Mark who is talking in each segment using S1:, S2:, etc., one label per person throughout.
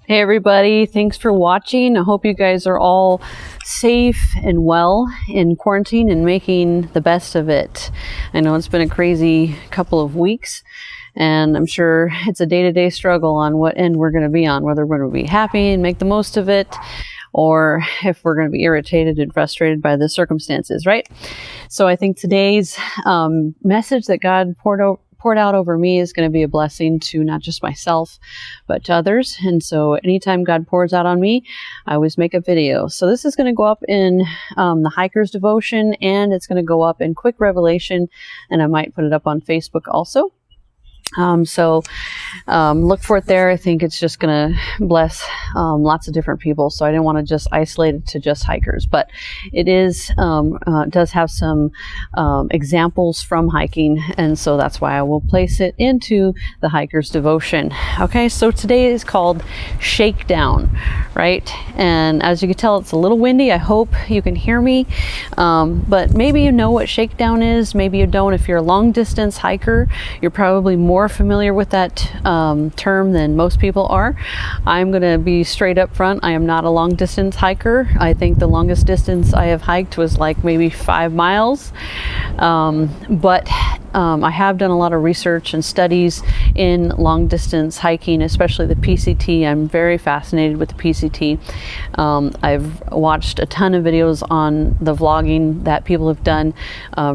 S1: Hey everybody, thanks for watching. I hope you guys are all safe and well in quarantine and making the best of it. I know it's been a crazy couple of weeks, and I'm sure it's a day-to-day struggle on what end we're going to be on, whether we're going to be happy and make the most of it, or if we're going to be irritated and frustrated by the circumstances, right? So I think today's message that God poured out over me is going to be a blessing to not just myself, but to others. And so anytime God pours out on me, I always make a video. So this is going to go up in the Hiker's Devotion, and it's going to go up in Quick Revelation, and I might put it up on Facebook also. Look for it there. I think it's just going to bless lots of different people. So I didn't want to just isolate it to just hikers, but it is does have some examples from hiking, and so that's why I will place it into the Hiker's Devotion. Okay, so today is called Shakedown, right? And as you can tell, it's a little windy. I hope you can hear me, but maybe you know what shakedown is. Maybe you don't. If you're a long distance hiker, you're probably more familiar with that term than most people are. I'm going to be straight up front. I am not a long distance hiker. I think the longest distance I have hiked was like maybe 5 miles. But I have done a lot of research and studies in long distance hiking, especially the PCT. I'm very fascinated with the PCT. I've watched a ton of videos on the vlogging that people have done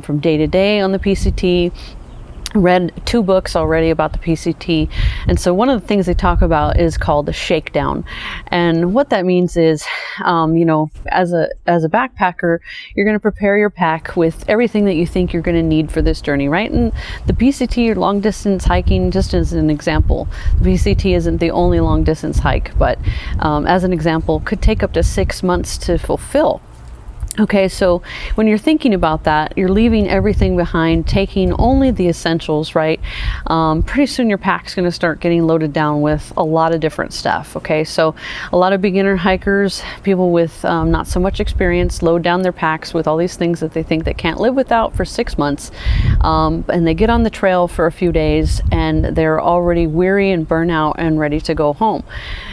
S1: from day to day on the PCT. Read 2 books already about the PCT, and so one of the things they talk about is called the shakedown. And what that means is, as a backpacker, you're going to prepare your pack with everything that you think you're going to need for this journey, right? And the PCT, or long distance hiking, just as an example, the PCT isn't the only long distance hike, but as an example, could take up to 6 months to fulfill. Okay, so when you're thinking about that, you're leaving everything behind, taking only the essentials, right? Pretty soon your pack's going to start getting loaded down with a lot of different stuff. Okay, so a lot of beginner hikers, people with not so much experience, load down their packs with all these things that they think they can't live without for 6 months, and they get on the trail for a few days and they're already weary and burnt out and ready to go home.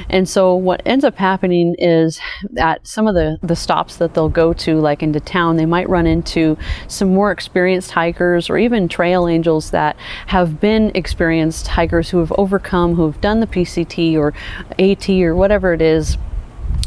S1: And so what ends up happening is at some of the stops that they'll go to, like into town, they might run into some more experienced hikers, or even trail angels that have been experienced hikers who have overcome, who have done the PCT or AT or whatever it is,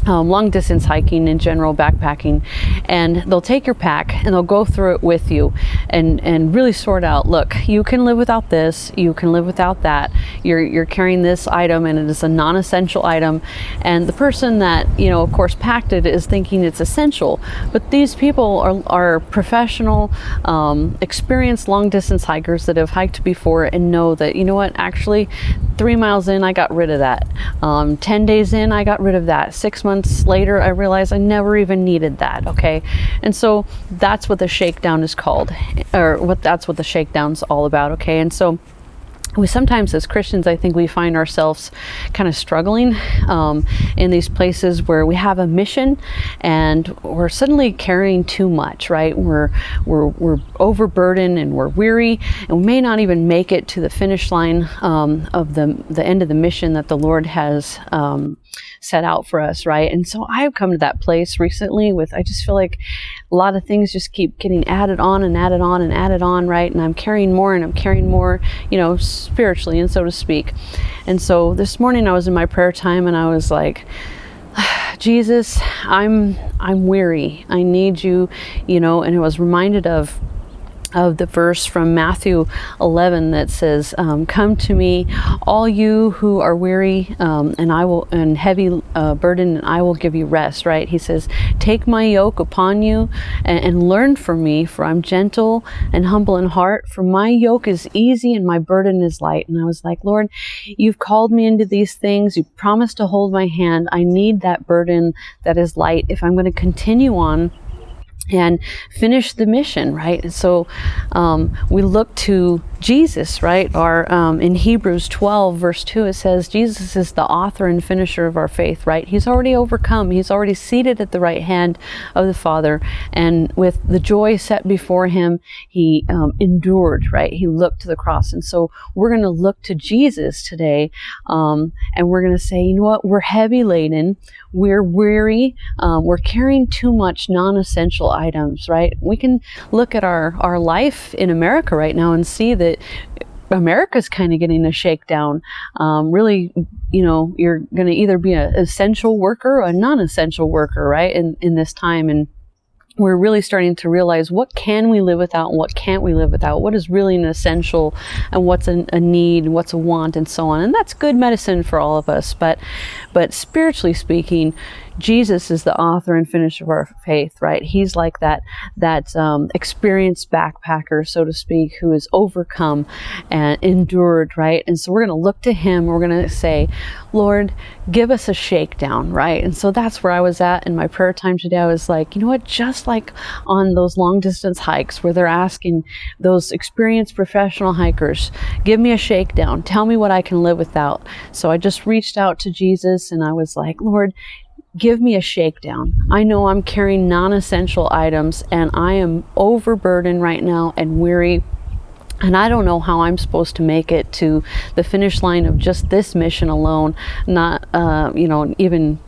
S1: long distance hiking in general, backpacking, and they'll take your pack and they'll go through it with you and really sort out, look, you can live without this, you can live without that, you're carrying this item and it is a non-essential item. And the person that, of course packed it is thinking it's essential, but these people are professional, experienced long distance hikers that have hiked before and know that, actually 3 miles in I got rid of that, 10 days in I got rid of that, 6 months later I realized I never even needed that. Okay, and so that's what the shakedown is called, or that's what the shakedown's all about. Okay, and so we sometimes as Christians, I think we find ourselves kind of struggling in these places where we have a mission and we're suddenly carrying too much, right? We're overburdened and we're weary, and we may not even make it to the finish line of the end of the mission that the Lord has set out for us, right? And so I've come to that place recently with, I just feel like a lot of things just keep getting added on and added on and added on, right? And I'm carrying more and I'm carrying more, spiritually, and so to speak. And so this morning I was in my prayer time and I was like, Jesus, I'm weary. I need you, and I was reminded of the verse from Matthew 11 that says, come to me, all you who are weary and heavy burden, and I will give you rest, right? He says, take my yoke upon you and learn from me, for I'm gentle and humble in heart, for my yoke is easy and my burden is light. And I was like, Lord, you've called me into these things. You promised to hold my hand. I need that burden that is light if I'm going to continue on and finish the mission, right? And so we look to Jesus, right? Our in Hebrews 12 verse 2, it says Jesus is the author and finisher of our faith, right? He's already overcome. He's already seated at the right hand of the Father, and with the joy set before him, he endured, right? He looked to the cross. And so we're going to look to Jesus today, and we're going to say, you know what? We're heavy laden. We're weary. We're carrying too much non-essential items, right? We can look at our life in America right now and see that America's kind of getting a shakedown. Really, you're going to either be an essential worker or a non-essential worker, right? In this time. And we're really starting to realize, what can we live without and what can't we live without? What is really an essential and what's a need, what's a want, and so on. And that's good medicine for all of us. But spiritually speaking, Jesus is the author and finisher of our faith, right? He's like that experienced backpacker, so to speak, who has overcome and endured, right? And so we're going to look to him. We're going to say, Lord, give us a shakedown, right? And so that's where I was at in my prayer time today. I was like, you know what? Just like on those long distance hikes where they're asking those experienced professional hikers, give me a shakedown. Tell me what I can live without. So I just reached out to Jesus and I was like, Lord, give me a shakedown. I know I'm carrying non-essential items and I am overburdened right now and weary. And I don't know how I'm supposed to make it to the finish line of just this mission alone, not, even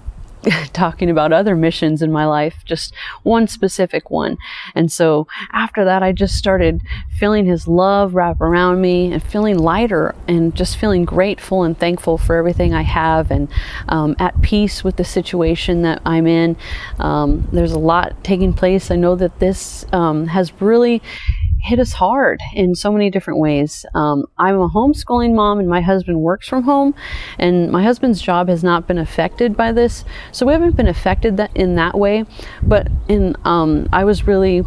S1: talking about other missions in my life, just one specific one. And so after that, I just started feeling his love wrap around me and feeling lighter and just feeling grateful and thankful for everything I have, and at peace with the situation that I'm in. There's a lot taking place. I know that this has really hit us hard in so many different ways. I'm a homeschooling mom and my husband works from home, and my husband's job has not been affected by this. So we haven't been affected in that way, but I was really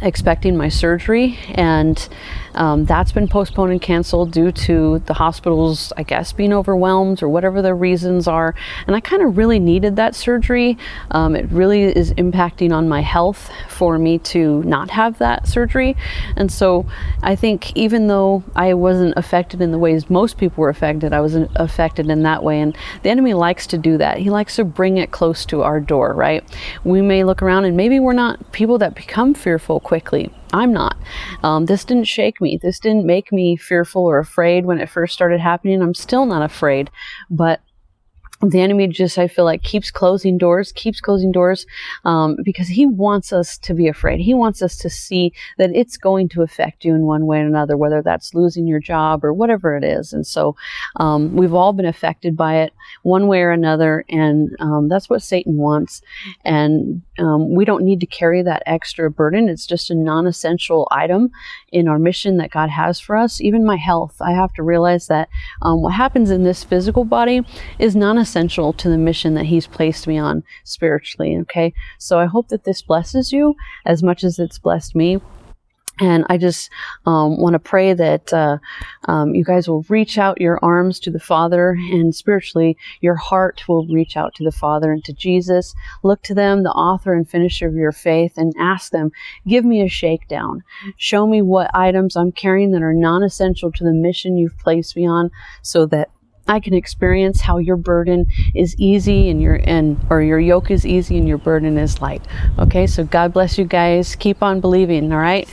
S1: expecting my surgery, and that's been postponed and canceled due to the hospitals, I guess, being overwhelmed or whatever the reasons are. And I kind of really needed that surgery. It really is impacting on my health for me to not have that surgery. And so I think even though I wasn't affected in the ways most people were affected, I was affected in that way. And the enemy likes to do that. He likes to bring it close to our door, right? We may look around and maybe we're not people that become fearful quickly. I'm not. This didn't shake me. This didn't make me fearful or afraid when it first started happening. I'm still not afraid, but the enemy just, I feel like, keeps closing doors, because he wants us to be afraid. He wants us to see that it's going to affect you in one way or another, whether that's losing your job or whatever it is. And so we've all been affected by it one way or another, and that's what Satan wants. And we don't need to carry that extra burden. It's just a non-essential item in our mission that God has for us. Even my health, I have to realize that what happens in this physical body is non-essential to the mission that he's placed me on spiritually. Okay, so I hope that this blesses you as much as it's blessed me. And I just want to pray that you guys will reach out your arms to the Father, and spiritually your heart will reach out to the Father and to Jesus. Look to them, the author and finisher of your faith, and ask them, give me a shakedown. Show me what items I'm carrying that are non-essential to the mission you've placed me on, so that I can experience how your burden is easy and your yoke is easy and your burden is light. Okay, so God bless you guys. Keep on believing, all right?